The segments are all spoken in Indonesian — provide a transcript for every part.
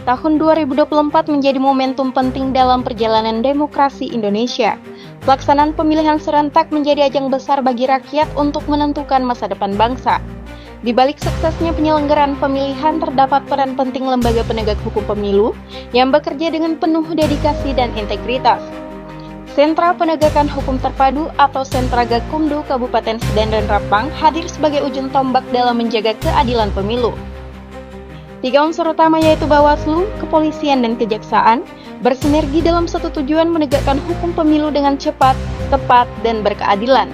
Tahun 2024 menjadi momentum penting dalam perjalanan demokrasi Indonesia. Pelaksanaan pemilihan serentak menjadi ajang besar bagi rakyat untuk menentukan masa depan bangsa. Di balik suksesnya penyelenggaraan pemilihan terdapat peran penting lembaga penegak hukum pemilu yang bekerja dengan penuh dedikasi dan integritas. Sentra Penegakan Hukum Terpadu atau Sentra Gakumdu Kabupaten Seden dan Rapang hadir sebagai ujung tombak dalam menjaga keadilan pemilu. Tiga unsur utama yaitu Bawaslu, Kepolisian, dan Kejaksaan bersinergi dalam satu tujuan menegakkan hukum pemilu dengan cepat, tepat, dan berkeadilan.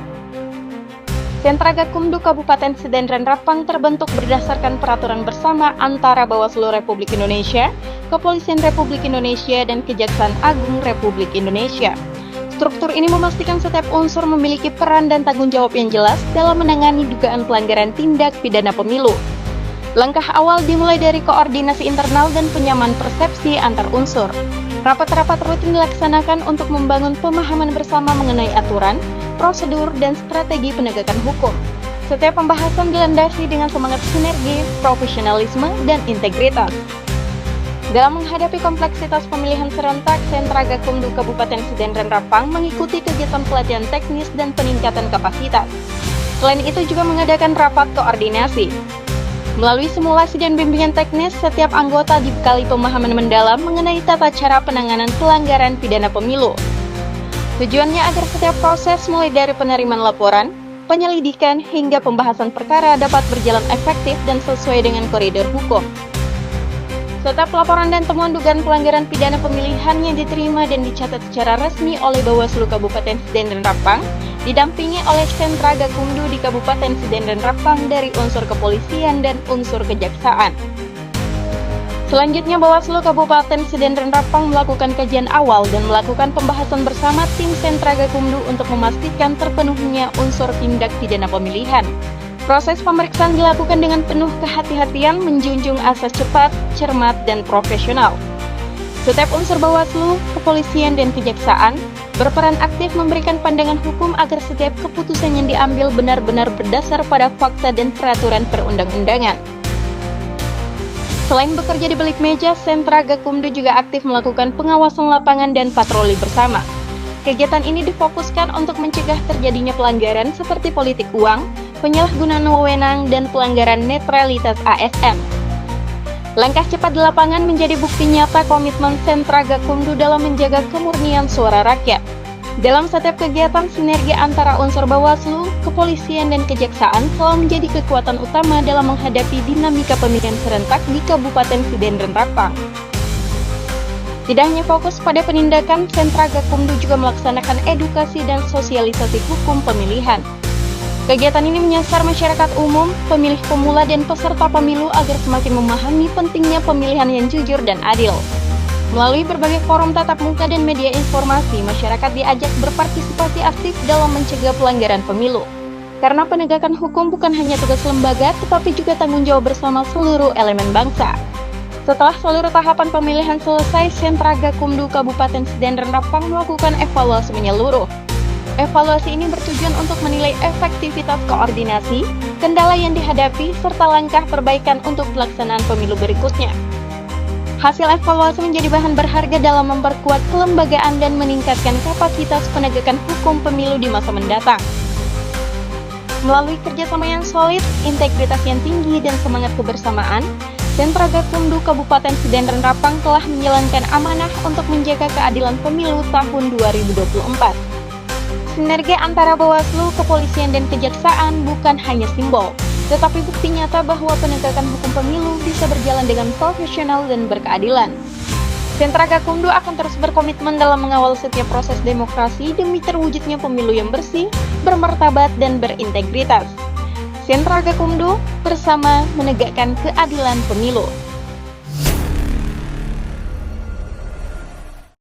Sentra Gakumdu Kabupaten Seden dan Rapang terbentuk berdasarkan peraturan bersama antara Bawaslu Republik Indonesia, Kepolisian Republik Indonesia, dan Kejaksaan Agung Republik Indonesia. Struktur ini memastikan setiap unsur memiliki peran dan tanggung jawab yang jelas dalam menangani dugaan pelanggaran tindak pidana pemilu. Langkah awal dimulai dari koordinasi internal dan penyamaan persepsi antar unsur. Rapat-rapat rutin dilaksanakan untuk membangun pemahaman bersama mengenai aturan, prosedur, dan strategi penegakan hukum. Setiap pembahasan dilandasi dengan semangat sinergi, profesionalisme, dan integritas. Dalam menghadapi kompleksitas pemilihan serentak, Sentra Gakumdu Kabupaten Seden dan Rapang mengikuti kegiatan pelatihan teknis dan peningkatan kapasitas. Selain itu juga mengadakan rapat koordinasi. Melalui simulasi dan bimbingan teknis, setiap anggota dibekali pemahaman mendalam mengenai tata cara penanganan pelanggaran pidana pemilu. Tujuannya agar setiap proses mulai dari penerimaan laporan, penyelidikan, hingga pembahasan perkara dapat berjalan efektif dan sesuai dengan koridor hukum. Setiap laporan dan temuan dugaan pelanggaran pidana pemilihan yang diterima dan dicatat secara resmi oleh Bawaslu Kabupaten Seden dan Rapang, didampingi oleh Sentra Gakumdu di Kabupaten Seden dan Rapang dari unsur kepolisian dan unsur kejaksaan. Selanjutnya, Bawaslu Kabupaten Seden dan Rapang melakukan kajian awal dan melakukan pembahasan bersama tim Sentra Gakumdu untuk memastikan terpenuhnya unsur tindak pidana pemilihan. Proses pemeriksaan dilakukan dengan penuh kehati-hatian, menjunjung asas cepat, cermat, dan profesional. Setiap unsur Bawaslu, Kepolisian, dan Kejaksaan berperan aktif memberikan pandangan hukum agar setiap keputusan yang diambil benar-benar berdasar pada fakta dan peraturan perundang-undangan. Selain bekerja di balik meja, Sentra Gakumdu juga aktif melakukan pengawasan lapangan dan patroli bersama. Kegiatan ini difokuskan untuk mencegah terjadinya pelanggaran seperti politik uang, penyalahgunaan wewenang, dan pelanggaran netralitas ASN. Langkah cepat di lapangan menjadi bukti nyata komitmen Sentra Gakumdu dalam menjaga kemurnian suara rakyat. Dalam setiap kegiatan, sinergi antara unsur Bawaslu, Kepolisian, dan Kejaksaan selalu menjadi kekuatan utama dalam menghadapi dinamika pemilihan serentak di Kabupaten Seden dan Rapang. Tidak hanya fokus pada penindakan, Sentra Gakumdu juga melaksanakan edukasi dan sosialisasi hukum pemilihan. Kegiatan ini menyasar masyarakat umum, pemilih pemula, dan peserta pemilu agar semakin memahami pentingnya pemilihan yang jujur dan adil. Melalui berbagai forum tatap muka dan media informasi, masyarakat diajak berpartisipasi aktif dalam mencegah pelanggaran pemilu. Karena penegakan hukum bukan hanya tugas lembaga, tetapi juga tanggung jawab bersama seluruh elemen bangsa. Setelah seluruh tahapan pemilihan selesai, Sentra Gakumdu Kabupaten Seden dan Rapang melakukan evaluasi menyeluruh. Evaluasi ini bertujuan untuk menilai efektivitas koordinasi, kendala yang dihadapi, serta langkah perbaikan untuk pelaksanaan pemilu berikutnya. Hasil evaluasi menjadi bahan berharga dalam memperkuat kelembagaan dan meningkatkan kapasitas penegakan hukum pemilu di masa mendatang. Melalui kerjasama yang solid, integritas yang tinggi, dan semangat kebersamaan, Sentra Gakumdu Kabupaten Seden dan Rapang telah menjalankan amanah untuk menjaga keadilan pemilu tahun 2024. Sinergi antara Bawaslu, Kepolisian, dan Kejaksaan bukan hanya simbol, tetapi bukti nyata bahwa penegakan hukum pemilu bisa berjalan dengan profesional dan berkeadilan. Sentra Gakumdu akan terus berkomitmen dalam mengawal setiap proses demokrasi demi terwujudnya pemilu yang bersih, bermartabat, dan berintegritas. Sentra Gakumdu bersama menegakkan keadilan pemilu.